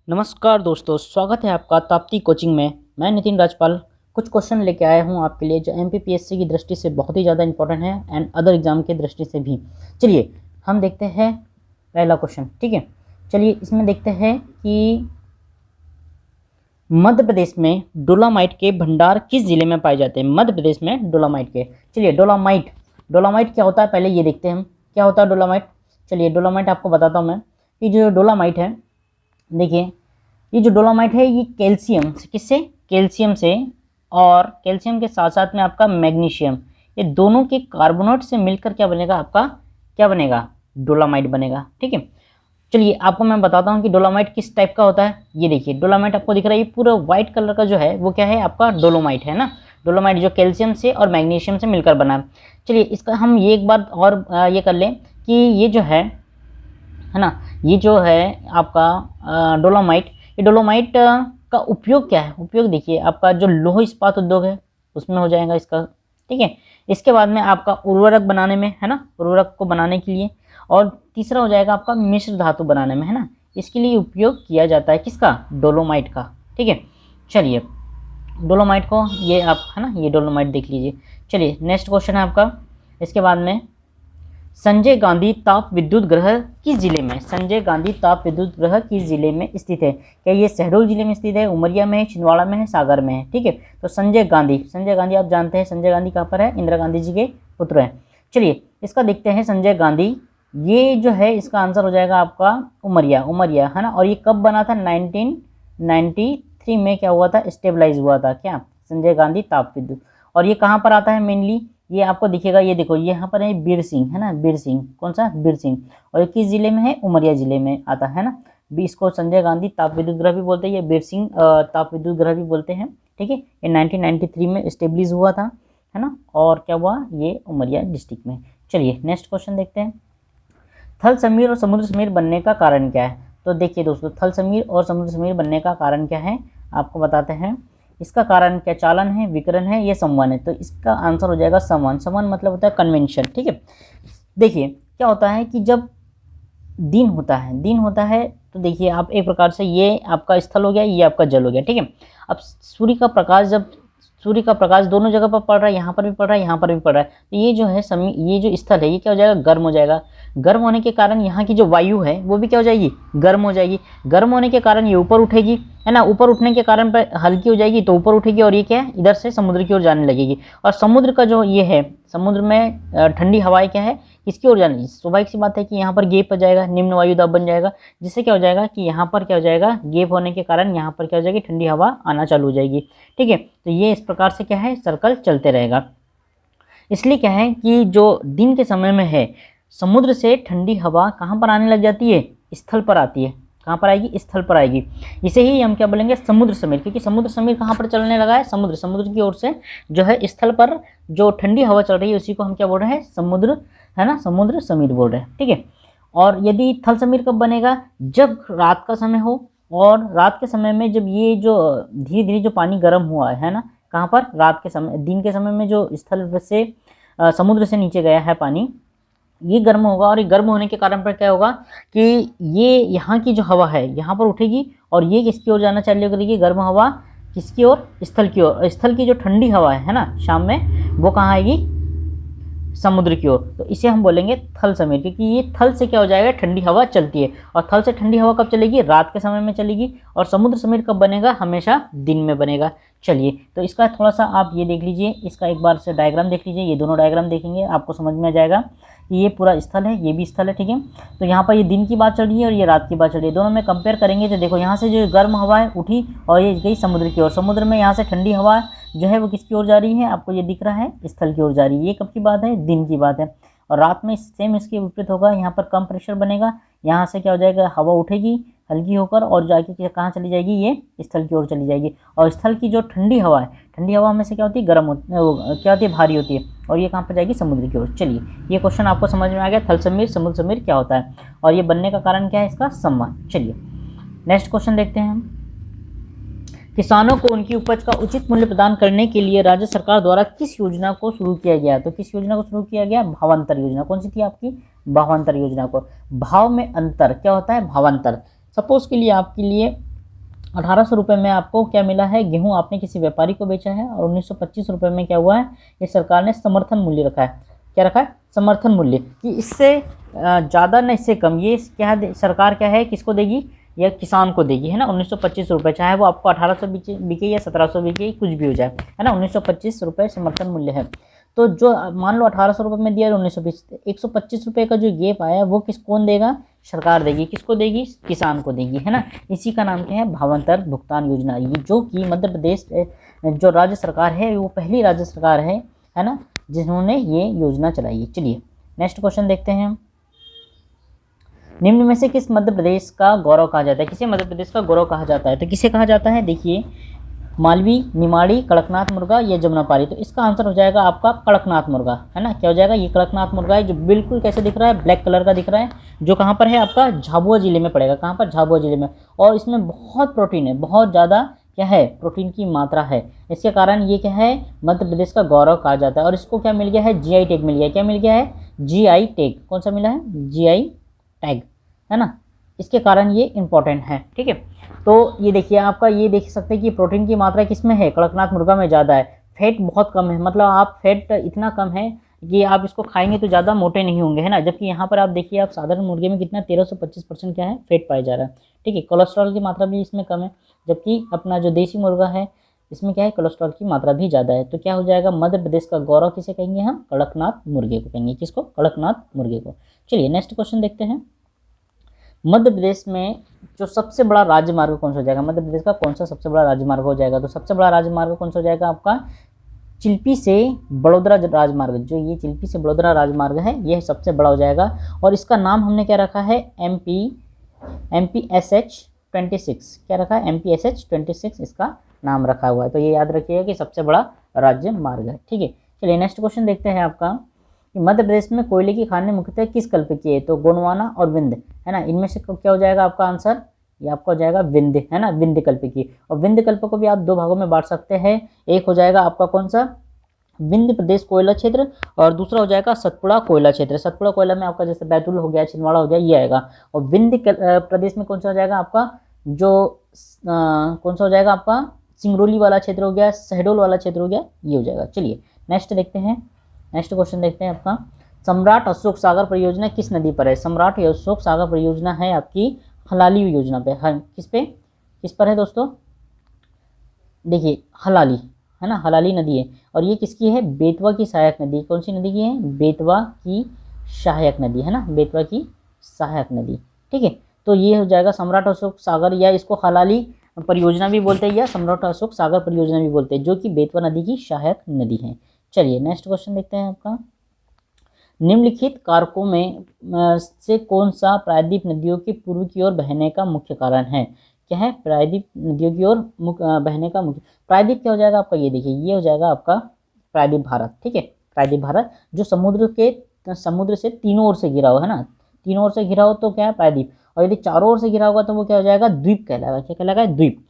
नमस्कार दोस्तों, स्वागत है आपका ताप्ती कोचिंग में। मैं नितिन राजपाल कुछ क्वेश्चन लेके आया हूँ आपके लिए जो एमपीपीएससी की दृष्टि से बहुत ही ज़्यादा इंपॉर्टेंट है एंड अदर एग्जाम की दृष्टि से भी। चलिए हम देखते हैं पहला क्वेश्चन। ठीक है, चलिए इसमें देखते हैं कि मध्य प्रदेश में डोलामाइट के भंडार किस जिले में पाए जाते हैं। मध्य प्रदेश में डोलामाइट के, चलिए डोलामाइट क्या होता है पहले ये देखते हैं हम क्या होता है डोलामाइट। चलिए डोलामाइट आपको बताता हूँ मैं कि जो डोलामाइट है, देखिए ये जो डोलामाइट है ये कैल्शियम से, किससे, कैल्शियम से, और कैल्शियम के साथ साथ में आपका मैग्नीशियम, ये दोनों के कार्बोनेट से मिलकर क्या बनेगा, आपका क्या बनेगा, डोलामाइट बनेगा। ठीक है, चलिए आपको मैं बताता हूँ कि डोलामाइट किस टाइप का होता है। ये देखिए डोलामाइट आपको दिख रहा है, ये पूरा व्हाइट कलर का जो है वो क्या है, आपका डोलोमाइट है ना। डोलोमाइट जो कैल्शियम से और मैग्नीशियम से मिलकर बना है। चलिए इसका हम ये एक बार और ये कर लें कि ये जो है ना, ये जो है आपका डोलामाइट, ये डोलोमाइट का उपयोग क्या है। उपयोग देखिए आपका जो लौह इस्पात उद्योग है उसमें हो जाएगा इसका। ठीक है, इसके बाद में आपका उर्वरक बनाने में है ना, उर्वरक को बनाने के लिए, और तीसरा हो जाएगा आपका मिश्र धातु बनाने में है ना, इसके लिए उपयोग किया जाता है किसका, डोलोमाइट का। ठीक है, चलिए डोलोमाइट को ये आप है ना, ये डोलोमाइट देख लीजिए। चलिए नेक्स्ट क्वेश्चन है आपका, इसके बाद में संजय गांधी ताप विद्युत ग्रह किस जिले में, संजय गांधी ताप विद्युत ग्रह किस जिले में स्थित है। क्या ये शहडोल जिले में स्थित है, उमरिया में है, छिंदवाड़ा में है, सागर में है। ठीक है, तो संजय गांधी आप जानते हैं संजय गांधी कहाँ पर है, इंदिरा गांधी जी के पुत्र हैं। चलिए इसका देखते हैं संजय गांधी, ये जो है इसका आंसर हो जाएगा आपका उमरिया है ना। और ये कब बना था, 1993 में क्या हुआ था, स्टेबलाइज हुआ था क्या, संजय गांधी ताप विद्युत। और ये कहाँ पर आता है मेनली, ये आपको दिखेगा, ये देखो ये यहाँ पर है बीर सिंह है ना, बीर सिंह, कौन सा, बीर सिंह। और ये किस जिले में है, उमरिया जिले में आता है ना। इसको संजय गांधी ताप विद्युत ग्रह भी बोलते हैं, ये बीर सिंह ताप विद्युत ग्रह भी बोलते हैं। ठीक है, ये 1993 में स्टेब्लिश हुआ था है ना, और क्या हुआ, ये उमरिया डिस्ट्रिक्ट में। चलिए नेक्स्ट क्वेश्चन देखते हैं, थल समीर और समुद्र समीर बनने का कारण क्या है। तो देखिए दोस्तों, थल समीर और समुद्र समीर बनने का कारण क्या है, आपको बताते हैं। इसका कारण क्या, चालन है, विकर्ण है, ये संवन है। तो इसका आंसर हो जाएगा संवन। संवन मतलब होता है कन्वेंशन। ठीक है, देखिए क्या होता है कि जब दिन होता है तो देखिए आप एक प्रकार से, ये आपका स्थल हो गया, ये आपका जल हो गया। ठीक है, अब सूर्य का प्रकाश दोनों जगह पर पड़ रहा है, यहाँ पर भी पड़ रहा है, यहाँ पर भी पड़ रहा है, तो ये जो है ये जो स्थल है ये क्या हो जाएगा, गर्म हो जाएगा। गर्म होने के कारण यहाँ की जो वायु है वो भी क्या हो जाएगी, गर्म हो जाएगी। गर्म होने के कारण ये ऊपर उठेगी है ना, ऊपर उठने के कारण पर हल्की हो जाएगी तो ऊपर उठेगी, और ये क्या है, इधर से समुद्र की ओर जाने लगेगी। और समुद्र का जो ये है, समुद्र में ठंडी हवाएं क्या है, किसकी ओर जाने लगेगी। स्वाभाविक सी बात है कि यहाँ पर गैप हो जाएगा, निम्न वायु दाब बन जाएगा, जिससे क्या हो जाएगा कि यहाँ पर क्या हो जाएगा, गैप होने के कारण यहाँ पर क्या हो जाएगी, ठंडी हवा आना चालू हो जाएगी। ठीक है, तो ये इस प्रकार से क्या है, सर्कल चलते रहेगा। इसलिए क्या है कि जो दिन के समय में है, समुद्र से ठंडी हवा कहाँ पर आने लग जाती है, स्थल पर आती है। कहाँ पर आएगी, स्थल पर आएगी। इसे ही हम क्या बोलेंगे, समुद्र समीर, क्योंकि समुद्र समीर कहाँ पर चलने लगा है, समुद्र की ओर से जो है स्थल पर जो ठंडी हवा चल रही है उसी को हम क्या बोल रहे हैं, समुद्र है ना, समुद्र समीर बोल रहे हैं। ठीक है, और यदि थल समीर कब बनेगा, जब रात का समय हो, और रात के समय में जब ये जो धीरे धीरे जो पानी गर्म हुआ है ना, कहाँ पर, रात के समय, दिन के समय में जो स्थल से समुद्र से नीचे गया है पानी, ये गर्म होगा। और ये गर्म होने के कारण पर क्या होगा कि ये यहाँ की जो हवा है यहाँ पर उठेगी, और ये किसकी ओर जाना चालू करेगी, गर्म हवा किसकी ओर, स्थल की ओर। स्थल की जो ठंडी हवा है ना शाम में, वो कहाँ आएगी, समुद्र की ओर। तो इसे हम बोलेंगे थल समीर, क्योंकि ये थल से क्या हो जाएगा, ठंडी हवा चलती है, और थल से ठंडी हवा कब चलेगी, रात के समय में चलेगी। और समुद्र समीर कब बनेगा, हमेशा दिन में बनेगा। चलिए तो इसका थोड़ा सा आप ये देख लीजिए, इसका एक बार से डायग्राम देख लीजिए, ये दोनों डायग्राम देखेंगे आपको समझ में आ जाएगा कि ये पूरा स्थल है, ये भी स्थल है। ठीक है, तो यहाँ पर ये दिन की बात चल रही है और ये रात की बात चल रही है, दोनों में कंपेयर करेंगे तो देखो यहाँ से जो गर्म हवा है उठी और ये गई समुद्र की ओर। समुद्र में यहाँ से ठंडी हवा जो है वो किसकी ओर जा रही है, आपको ये दिख रहा है, स्थल की ओर जा रही है। ये कब की बात है, दिन की बात है। और रात में सेम इसके विपरीत होगा, यहाँ पर कम प्रेशर बनेगा, यहाँ से क्या हो जाएगा, हवा उठेगी हल्की होकर और जाके कहाँ चली जाएगी, ये स्थल की ओर चली जाएगी। और स्थल की जो ठंडी हवा है, ठंडी हवा में से क्या होती है, गर्म होती, क्या होती है, भारी होती है, और ये कहाँ पर जाएगी, समुद्र की ओर। चलिए ये क्वेश्चन आपको समझ में आ गया, थल समीर समुद्र समीर क्या होता है, और ये बनने का कारण क्या है, इसका संबंध। चलिए नेक्स्ट क्वेश्चन देखते हैं हम, किसानों को उनकी उपज का उचित मूल्य प्रदान करने के लिए राज्य सरकार द्वारा किस योजना को शुरू किया गया। तो किस योजना को शुरू किया गया, भावांतर योजना। कौन सी थी आपकी, भावांतर योजना को। भाव में अंतर क्या होता है, भावांतर। सपोज के लिए आपके लिए 1800 रुपये में आपको क्या मिला है, गेहूं आपने किसी व्यापारी को बेचा है, और 1925 रुपये में क्या हुआ है, ये सरकार ने समर्थन मूल्य रखा है। क्या रखा है, समर्थन मूल्य, कि इससे ज़्यादा न इससे कम, ये क्या सरकार क्या है किसको देगी, या किसान को देगी, है ना। 1925 रुपये, चाहे वो आपको 1800 बिके या 1700 बिके, कुछ भी हो जाए, है ना। 1925 रुपये समर्थन मूल्य है। तो जो मान लो 1800 रुपये में दिया, 1920, 125 रुपये का जो गेप आया वो कौन देगा, सरकार देगी। किसको देगी, किसान को देगी, है ना। इसी का नाम क्या है, भावांतर भुगतान योजना। ये जो कि मध्य प्रदेश जो राज्य सरकार है, वो पहली राज्य सरकार है ना, जिन्होंने ये योजना चलाई है। चलिए नेक्स्ट क्वेश्चन देखते हैं हम। निम्न में से किस मध्य प्रदेश का गौरव कहा जाता है, किसे मध्य प्रदेश का गौरव कहा जाता है, तो किसे कहा जाता है, देखिए मालवी, निमाड़ी, कड़कनाथ मुर्गा या जमुनापारी। तो इसका आंसर हो जाएगा आपका कड़कनाथ मुर्गा, है ना। क्या हो जाएगा, ये कड़कनाथ मुर्गा है, जो बिल्कुल कैसे दिख रहा है, ब्लैक कलर का दिख रहा है, जो कहाँ पर है आपका, झाबुआ जिले में पड़ेगा। कहाँ पर, झाबुआ जिले में। और इसमें बहुत प्रोटीन है, बहुत ज़्यादा क्या है, प्रोटीन की मात्रा है। इसके कारण ये क्या है, मध्य प्रदेश का गौरव कहा जाता है। और इसको क्या मिल गया है, जीआई टैग मिल गया है। क्या मिल गया है, जीआई टैग। कौन सा मिला है, जीआई टैग, है ना। इसके कारण ये इंपॉर्टेंट है, ठीक है। तो ये देखिए आपका, ये देख सकते हैं कि प्रोटीन की मात्रा किसमें है, कड़कनाथ मुर्गा में ज़्यादा है, फैट बहुत कम है, मतलब आप फैट इतना कम है कि आप इसको खाएंगे तो ज़्यादा मोटे नहीं होंगे, है ना। जबकि यहाँ पर आप देखिए, आप साधारण मुर्गे में कितना 1325% क्या है, फैट पाया जा रहा है, ठीक है। कोलेस्ट्रॉल की मात्रा भी इसमें कम है, जबकि अपना जो देसी मुर्गा है इसमें क्या है, कोलेस्ट्रॉल की मात्रा भी ज़्यादा है। तो क्या हो जाएगा, मध्य प्रदेश का गौरव किसे कहेंगे हम, कड़कनाथ मुर्गे को कहेंगे। किसको, कड़कनाथ मुर्गे को। चलिए नेक्स्ट क्वेश्चन देखते हैं। मध्य प्रदेश में जो सबसे बड़ा राजमार्ग कौन सा हो जाएगा, मध्य प्रदेश का कौन सा सबसे बड़ा राजमार्ग हो जाएगा, तो सबसे बड़ा राजमार्ग कौन सा हो जाएगा आपका, चिल्पी से बड़ोदरा राजमार्ग। जो ये चिल्पी से बड़ोदरा राजमार्ग है, ये सबसे बड़ा हो जाएगा। और इसका नाम हमने क्या रखा है, MPSH26। क्या रखा है, MPSH26 इसका नाम रखा हुआ है। तो ये याद रखिएगा कि सबसे बड़ा राज्य मार्ग है, ठीक है। चलिए नेक्स्ट क्वेश्चन देखते हैं आपका, कि मध्य प्रदेश में कोयले की खानें मुख्यतः किस कल्प की है, तो गोंडवाना और विंध्य, है ना। इनमें से क्या हो जाएगा आपका आंसर, ये आपका हो जाएगा विंध्य, है ना, विंध्य कल्प की। और विंध्य कल्प को भी आप दो भागों में बांट सकते हैं। एक हो जाएगा आपका कौन सा, विंध्य प्रदेश कोयला क्षेत्र, और दूसरा हो जाएगा सतपुड़ा कोयला क्षेत्र। सतपुड़ा कोयला में आपका जैसे बैतूल हो गया, छिंदवाड़ा हो गया, ये आएगा। और विंध्य प्रदेश में कौन सा हो जाएगा आपका, जो कौन सा हो जाएगा आपका, सिंगरौली वाला क्षेत्र हो गया, शहडोल वाला क्षेत्र हो गया, ये हो जाएगा। चलिए नेक्स्ट देखते हैं, नेक्स्ट क्वेश्चन देखते हैं आपका, सम्राट अशोक सागर परियोजना किस नदी पर है। सम्राट अशोक सागर परियोजना है आपकी हलाली योजना पे, किस पे, किस पर है दोस्तों, देखिए हलाली, है ना, हलाली नदी है। और ये किसकी है, बेतवा की सहायक नदी। कौन सी नदी की है, बेतवा की सहायक नदी, है ना, बेतवा की सहायक नदी, ठीक है। तो ये हो जाएगा सम्राट अशोक सागर, या इसको हलाली परियोजना भी बोलते हैं, या सम्राट अशोक सागर परियोजना भी बोलते हैं, जो कि बेतवा नदी की सहायक नदी है। चलिए नेक्स्ट क्वेश्चन देखते हैं आपका, निम्नलिखित कारकों में से कौन सा प्रायद्वीप नदियों के पूर्व की ओर बहने का मुख्य कारण है। क्या है, प्रायद्वीप नदियों की ओर बहने का मुख्य, प्रायद्वीप क्या हो जाएगा आपका, ये देखिए, ये हो जाएगा आपका प्रायद्वीप भारत, ठीक है। प्रायद्वीप भारत जो समुद्र से तीनों ओर से घिरा हो, है ना, तीनों ओर से घिरा हो तो क्या है, प्रायद्वीप। और यदि चारों ओर से घिरा होगा तो वो क्या हो जाएगा, द्वीप कहलाएगा। क्या कहलाएगा, द्वीप।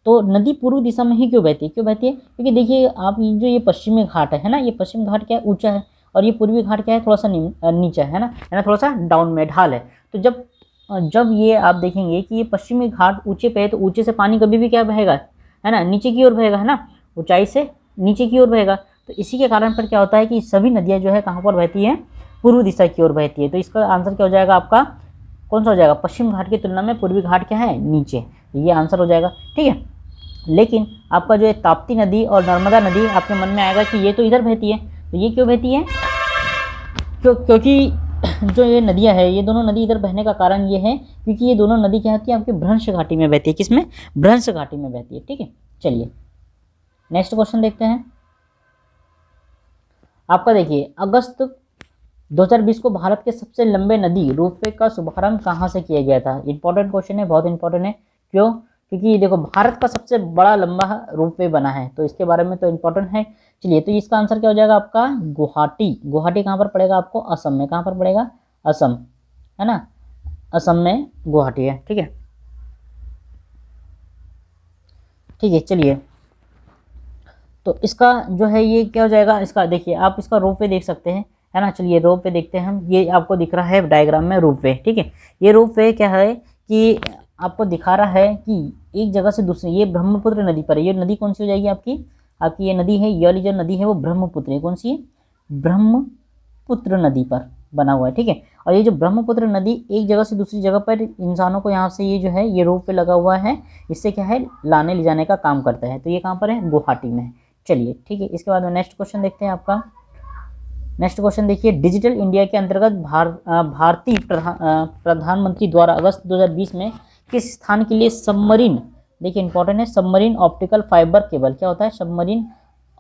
तो नदी पूर्व दिशा में ही क्यों बहती है, क्यों बहती है, क्योंकि देखिए आप जो ये पश्चिमी घाट है ना, ये पश्चिमी घाट क्या है, ऊंचा है, और ये पूर्वी घाट क्या है, थोड़ा सा नीचा है ना, थोड़ा सा डाउन में, ढाल है। तो जब ये आप देखेंगे कि ये पश्चिमी घाट ऊंचे पे है, तो ऊंचे से पानी कभी भी क्या बहेगा, है ना, नीचे की ओर बहेगा, है ना, ऊंचाई से नीचे की ओर बहेगा। तो इसी के कारण पर क्या होता है कि सभी नदियाँ जो है कहाँ पर बहती हैं, पूर्व दिशा की ओर बहती है। तो इसका आंसर क्या हो जाएगा आपका, कौन सा हो जाएगा, पश्चिम घाट की तुलना में पूर्वी घाट क्या है, नीचे। ये आंसर हो जाएगा, ठीक है। लेकिन आपका जो है ताप्ती नदी और नर्मदा नदी, आपके मन में आएगा कि ये तो इधर बहती है, तो ये क्यों बहती है, क्योंकि जो ये नदियाँ है, ये दोनों नदी इधर बहने का कारण ये है क्योंकि ये दोनों नदी क्या होती है, आपकी भ्रंश घाटी में बहती है। किसमें, भ्रंश घाटी में बहती है, ठीक है। चलिए नेक्स्ट क्वेश्चन देखते हैं आपका, देखिए अगस्त 2020 को भारत के सबसे लंबे नदी रोपवे का शुभारंभ कहाँ से किया गया था। इंपॉर्टेंट क्वेश्चन है, बहुत इंपॉर्टेंट है। क्यों, क्योंकि देखो भारत का सबसे बड़ा लंबा रोपवे बना है, तो इसके बारे में तो इंपॉर्टेंट है। चलिए, तो इसका आंसर क्या हो जाएगा आपका, गुवाहाटी। गुवाहाटी कहाँ पर पड़ेगा आपको, असम में। कहाँ पर पड़ेगा, असम, है ना, असम में गुवाहाटी है, ठीक है। ठीक है, चलिए, तो इसका जो है ये क्या हो जाएगा, इसका देखिए आप इसका रोपवे देख सकते हैं, है ना। चलिए रोपवे देखते हैं हम, ये आपको दिख रहा है डायग्राम में रोपवे, ठीक है। ये रोपवे क्या है कि आपको दिखा रहा है कि एक जगह से दूसरी, ये ब्रह्मपुत्र नदी पर है। ये नदी कौन सी हो जाएगी आपकी, आपकी ये नदी है, ये वाली जो नदी है वो ब्रह्मपुत्र है। कौन सी है, ब्रह्मपुत्र नदी पर बना हुआ है, ठीक है। और ये जो ब्रह्मपुत्र नदी एक जगह से दूसरी जगह पर इंसानों को यहाँ से ये जो है ये रोप पे लगा हुआ है, इससे क्या है लाने ले जाने का काम करता है। तो ये कहाँ पर है, गुवाहाटी में है। चलिए ठीक है, इसके बाद में नेक्स्ट क्वेश्चन देखते हैं आपका। नेक्स्ट क्वेश्चन देखिए, डिजिटल इंडिया के अंतर्गत भारतीय प्रधानमंत्री द्वारा अगस्त 2020 में किस स्थान के लिए सबमरीन, देखिए इंपॉर्टेंट है, सबमरीन ऑप्टिकल फाइबर केबल, क्या होता है सबमरीन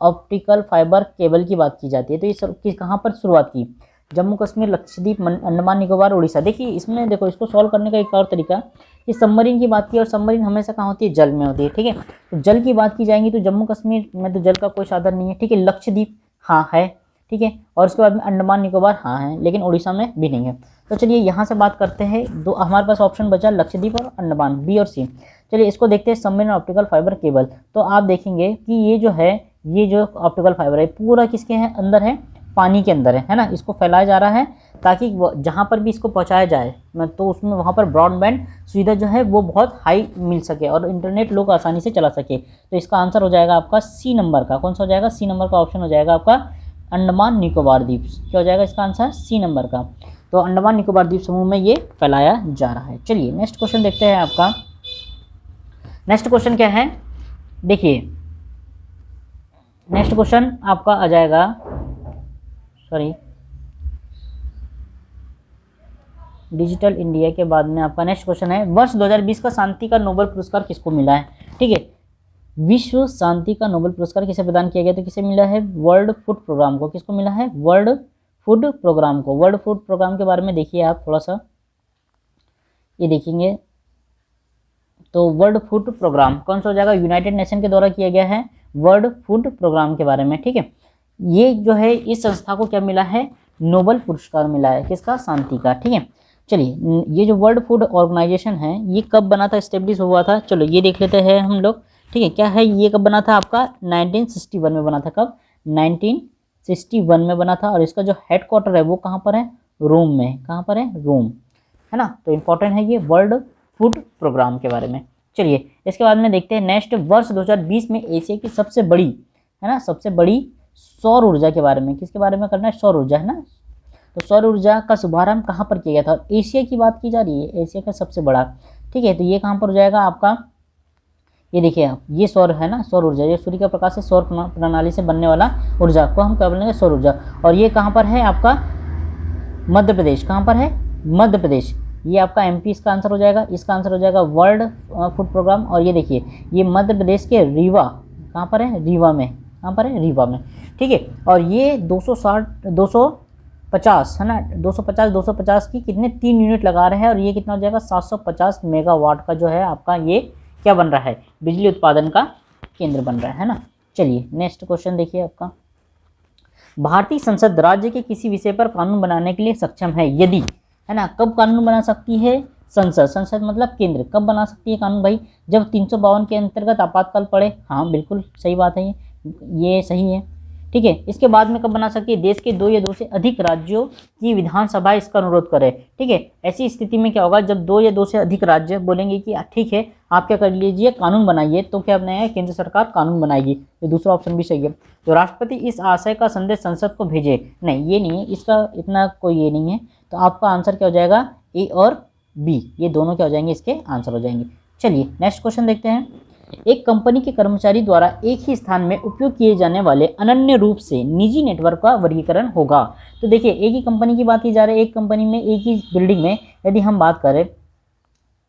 ऑप्टिकल फाइबर केबल की बात की जाती है। तो ये कहाँ पर शुरुआत की, जम्मू कश्मीर, लक्षद्वीप, अंडमान निकोबार, उड़ीसा। देखिए इसमें देखो, इसको सॉल्व करने का एक और तरीका, ये सबमरीन की बात की, और सबमरीन हमेशा कहाँ होती है, जल में होती है, ठीक है। तो जल की बात की जाएगी तो जम्मू कश्मीर में तो जल का कोई साधन नहीं है, ठीक है। लक्षद्वीप हाँ है, ठीक है। और उसके बाद में अंडमान निकोबार हाँ है, लेकिन उड़ीसा में भी नहीं है। तो चलिए यहाँ से बात करते हैं, दो हमारे पास ऑप्शन बचा लक्षद्वीप और अंडमान, बी और सी। चलिए इसको देखते हैं, सबमरीन ऑप्टिकल फाइबर केबल। तो आप देखेंगे कि ये जो है, ये जो ऑप्टिकल फाइबर है पूरा किसके है, अंदर है, पानी के अंदर है ना। इसको फैलाया जा रहा है ताकि जहाँ पर भी इसको पहुँचाया जाए तो उसमें वहाँ पर ब्रॉडबैंड सुविधा जो है वो बहुत हाई मिल सके और इंटरनेट लोग आसानी से चला सके। तो इसका आंसर हो जाएगा आपका सी नंबर का, कौन सा हो जाएगा, सी नंबर का ऑप्शन हो जाएगा आपका अंडमान निकोबार द्वीप। क्या हो जाएगा इसका आंसर, सी नंबर का। तो अंडमान निकोबार द्वीप समूह में ये फैलाया जा रहा है। चलिए नेक्स्ट क्वेश्चन देखते हैं आपका। नेक्स्ट क्वेश्चन क्या है, देखिए नेक्स्ट क्वेश्चन आपका आ जाएगा, सॉरी डिजिटल इंडिया के बाद में आपका नेक्स्ट क्वेश्चन है, वर्ष 2020 का शांति का नोबेल पुरस्कार किसको मिला है, ठीक है। विश्व शांति का नोबेल पुरस्कार किसे प्रदान किया गया, तो किसे मिला है, वर्ल्ड फूड प्रोग्राम को। किसको मिला है, वर्ल्ड फूड प्रोग्राम को। वर्ल्ड फूड प्रोग्राम के बारे में देखिए आप थोड़ा सा, ये देखेंगे तो वर्ल्ड फूड प्रोग्राम कौन सा हो जाएगा, यूनाइटेड नेशन के द्वारा किया गया है वर्ल्ड फूड प्रोग्राम के बारे में, ठीक है। ये जो है इस संस्था को क्या मिला है, नोबेल पुरस्कार मिला है, किसका, शांति का, ठीक है। चलिए ये जो वर्ल्ड फूड ऑर्गेनाइजेशन है ये कब बना था, एस्टेब्लिश हुआ था, चलो ये देख लेते हैं हम लोग, ठीक है। क्या है, ये कब बना था आपका 1961 में बना था, कब 1961 में बना था। और इसका जो हेडक्वार्टर है वो कहाँ पर है, रोम में, कहाँ पर है, रोम, है ना। तो इम्पोर्टेंट है ये वर्ल्ड फूड प्रोग्राम के बारे में। चलिए इसके बाद में देखते हैं नेक्स्ट, वर्ष 2020 में एशिया की सबसे बड़ी, है ना, सबसे बड़ी सौर ऊर्जा के बारे में, किसके बारे में करना है, सौर ऊर्जा, है ना। तो सौर ऊर्जा का शुभारंभ कहाँ पर किया गया था, एशिया की बात की जा रही है, एशिया का सबसे बड़ा, ठीक है। तो ये कहाँ पर हो जाएगा आपका, ये देखिए आप, ये सौर है ना, सौर ऊर्जा, ये सूर्य के प्रकाश से सौर प्रणाली से बनने वाला ऊर्जा को हम क्या बोलेंगे, सौर ऊर्जा। और ये कहाँ पर है आपका, मध्य प्रदेश, कहाँ पर है, मध्य प्रदेश। ये आपका एमपी इसका आंसर हो जाएगा। इसका आंसर हो जाएगा वर्ल्ड फूड प्रोग्राम। और ये देखिए ये मध्य प्रदेश के रीवा, कहाँ पर है, रीवा में, कहाँ पर है, रीवा में, ठीक है। और ये 250 है ना, 250 की कितने 3 यूनिट लगा रहे हैं, और ये कितना हो जाएगा 750 मेगावाट का जो है आपका ये क्या बन रहा है, बिजली उत्पादन का केंद्र बन रहा है ना। चलिए नेक्स्ट क्वेश्चन देखिए आपका, भारतीय संसद राज्य के किसी विषय पर कानून बनाने के लिए सक्षम है यदि, है ना, कब कानून बना सकती है संसद, संसद मतलब केंद्र, कब बना सकती है कानून भाई, जब 352 के अंतर्गत आपातकाल पड़े। हाँ बिल्कुल सही बात है, ये सही है, ठीक है। इसके बाद में कब बना सकती है, देश के 2 या 2 से अधिक राज्यों की विधानसभा इसका अनुरोध करे, ठीक है। ऐसी स्थिति में क्या होगा, जब 2 या 2 से अधिक राज्य बोलेंगे कि ठीक है आप क्या कर लीजिए, कानून बनाइए, तो क्या बनाएगा, केंद्र सरकार कानून बनाएगी। तो दूसरा ऑप्शन भी सही है। तो राष्ट्रपति इस आशय का संदेश संसद को भेजे, नहीं ये नहीं है, इसका इतना कोई ये नहीं है। तो आपका आंसर क्या हो जाएगा, ए और बी, ये दोनों क्या हो जाएंगे, इसके आंसर हो जाएंगे। चलिए नेक्स्ट क्वेश्चन देखते हैं, एक कंपनी के कर्मचारी द्वारा एक ही स्थान में उपयोग किए जाने वाले अनन्य रूप से निजी नेटवर्क का वर्गीकरण होगा। तो देखिए एक ही कंपनी की बात की जा रही है, एक कंपनी में एक ही बिल्डिंग में यदि हम बात करें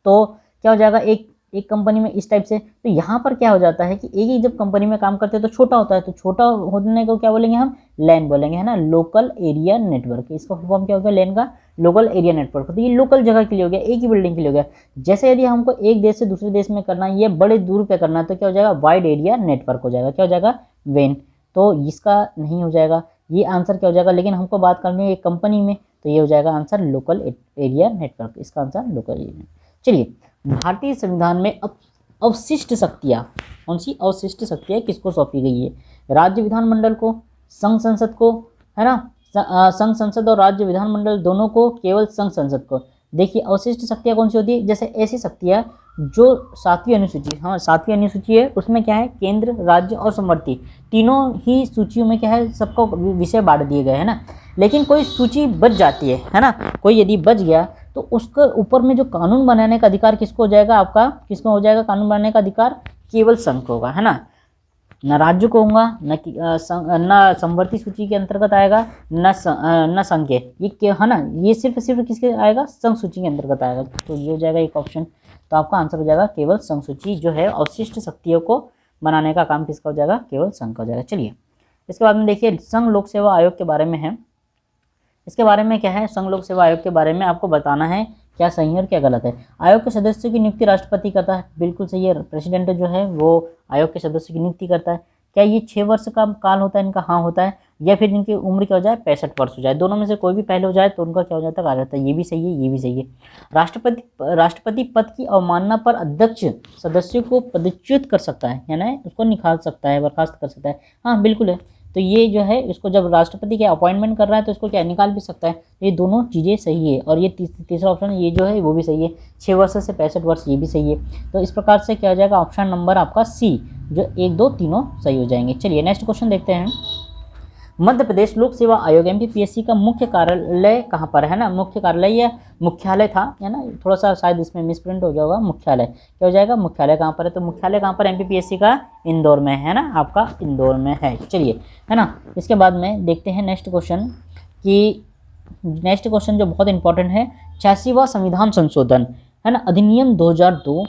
तो क्या हो जाएगा, एक कंपनी में इस टाइप से। तो यहाँ पर क्या हो जाता है कि एक ही जब कंपनी में काम करते हैं तो छोटा होता है, तो छोटा होने को क्या बोलेंगे हम, लैन बोलेंगे, है ना, लोकल एरिया नेटवर्क। इसका फुल फॉर्म क्या हो गया, लैन का लोकल एरिया नेटवर्क। तो ये लोकल जगह के लिए हो गया, एक ही बिल्डिंग के लिए हो गया। जैसे यदि हमको एक देश से दूसरे देश में करना है, ये बड़े दूर पे करना है, तो क्या हो जाएगा, वाइड एरिया नेटवर्क हो जाएगा, क्या हो जाएगा, वेन। तो इसका नहीं हो जाएगा, ये आंसर क्या हो जाएगा, लेकिन हमको बात करनी है एक कंपनी में, तो ये हो जाएगा आंसर लोकल एरिया नेटवर्क, इसका आंसर लोकल एरिया। चलिए भारतीय संविधान में अवशिष्ट शक्तियाँ, कौन सी अवशिष्ट शक्तियाँ किसको सौंपी गई है, राज्य विधानमंडल को, संघ संसद को, है ना, संघ संसद और राज्य विधानमंडल दोनों को, केवल संघ संसद को। देखिए अवशिष्ट शक्तियाँ कौन सी होती है, जैसे ऐसी शक्तियाँ जो 7वीं अनुसूची, हाँ 7वीं अनुसूची है, उसमें क्या है केंद्र, राज्य और समवर्ती तीनों ही सूचियों में क्या है सबको विषय बांट दिए गए हैं ना। लेकिन कोई सूची बच जाती है ना, कोई यदि बच गया तो उसके ऊपर में जो कानून बनाने का अधिकार किसको हो जाएगा, आपका किसको हो जाएगा कानून बनाने का अधिकार, केवल संघ को होगा, है ना। न राज्य को होगा, न समवर्ती सूची के अंतर्गत आएगा, न संघ के, ये है ना, ये सिर्फ किसके आएगा, संघ सूची के अंतर्गत आएगा। तो ये हो जाएगा एक ऑप्शन। तो आपका आंसर हो जाएगा केवल संघ सूची जो है अवशिष्ट शक्तियों को बनाने का काम किसका हो जाएगा, केवल संघ का हो जाएगा। चलिए इसके बाद में देखिए संघ लोक सेवा आयोग के बारे में है। इसके बारे में क्या है, संघ लोक सेवा आयोग के बारे में आपको बताना है क्या सही है और क्या गलत है। आयोग के सदस्यों की नियुक्ति राष्ट्रपति करता है, बिल्कुल सही है, प्रेसिडेंट जो है वो आयोग के सदस्यों की नियुक्ति करता है। क्या ये 6 वर्ष का काल होता है इनका, हाँ होता है, या फिर इनकी उम्र क्या हो जाए 65 वर्ष हो जाए, दोनों में से कोई भी पहले हो जाए तो उनका क्या हो जाता है, कार्य होता है। ये भी सही है, ये भी सही है। राष्ट्रपति पद की अवमानना पर अध्यक्ष सदस्यों को पदच्युत कर सकता है, यानी उसको निकाल सकता है, बर्खास्त कर सकता है, हाँ बिल्कुल है। तो ये जो है इसको जब राष्ट्रपति के अपॉइंटमेंट कर रहा है तो इसको क्या निकाल भी सकता है। ये दोनों चीज़ें सही है। और ये तीसरा ऑप्शन ये जो है वो भी सही है, 6 वर्ष से 65 वर्ष, ये भी सही है। तो इस प्रकार से क्या हो जाएगा ऑप्शन नंबर आपका सी, जो 1 2 तीनों सही हो जाएंगे। चलिए नेक्स्ट क्वेश्चन देखते हैं। मध्य प्रदेश लोक सेवा आयोग एमपीपीएससी का मुख्य कार्यालय कहाँ पर है ना, मुख्य कार्यालय या मुख्यालय था, है ना, थोड़ा सा शायद इसमें मिसप्रिंट हो गया होगा, मुख्यालय क्या हो जाएगा, मुख्यालय कहाँ पर है, तो मुख्यालय कहाँ पर एमपीपीएससी का, इंदौर में है ना, आपका इंदौर में है। चलिए है ना, इसके बाद में देखते हैं नेक्स्ट क्वेश्चन कि नेक्स्ट क्वेश्चन जो बहुत इंपॉर्टेंट है, 86वां संविधान संशोधन है ना अधिनियम 2002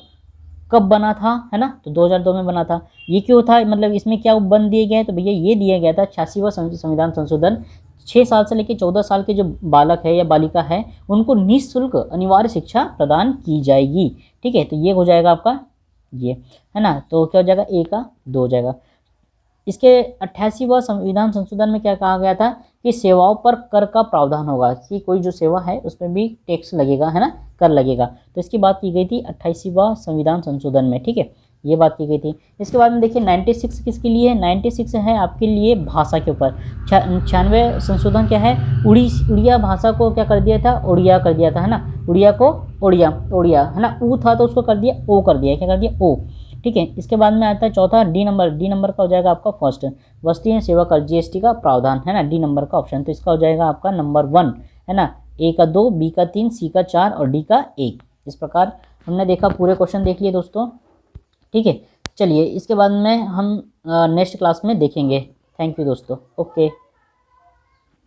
कब बना था, है ना, तो 2002 में बना था। ये क्यों था, मतलब इसमें क्या बन दिए गए, तो भैया ये दिया गया था 86वां संविधान संशोधन 6 साल से लेकर 14 साल के जो बालक है या बालिका है उनको निःशुल्क अनिवार्य शिक्षा प्रदान की जाएगी। ठीक है, तो ये हो जाएगा आपका ये, है ना, तो क्या हो जाएगा, ए का 2 हो जाएगा। इसके 88वां संविधान संशोधन में क्या कहा गया था कि सेवाओं पर कर का प्रावधान होगा, कि कोई जो सेवा है उसमें भी टैक्स लगेगा, है ना, कर लगेगा। तो इसकी बात की गई थी 88वां संविधान संशोधन में। ठीक है, ये बात की गई थी। इसके बाद में देखिए 96 किसके लिए है, 96 है आपके लिए भाषा के ऊपर। 96 संशोधन क्या है, उड़िया भाषा को क्या कर दिया था, उड़िया कर दिया था, है ना, उड़िया को ओड़िया है ना, ऊ था तो उसको कर दिया ओ कर दिया, क्या कर दिया ओ। ठीक है, इसके बाद में आता है चौथा डी नंबर का हो जाएगा आपका फर्स्ट, वस्तु एवं सेवा कर जीएसटी का प्रावधान, है ना, डी नंबर का ऑप्शन। तो इसका हो जाएगा आपका नंबर 1, है ना, ए का 2, बी का 3, सी का 4 और डी का 1। इस प्रकार हमने देखा, पूरे क्वेश्चन देख लिए दोस्तों। ठीक है, चलिए इसके बाद में हम नेक्स्ट क्लास में देखेंगे। थैंक यू दोस्तों, ओके।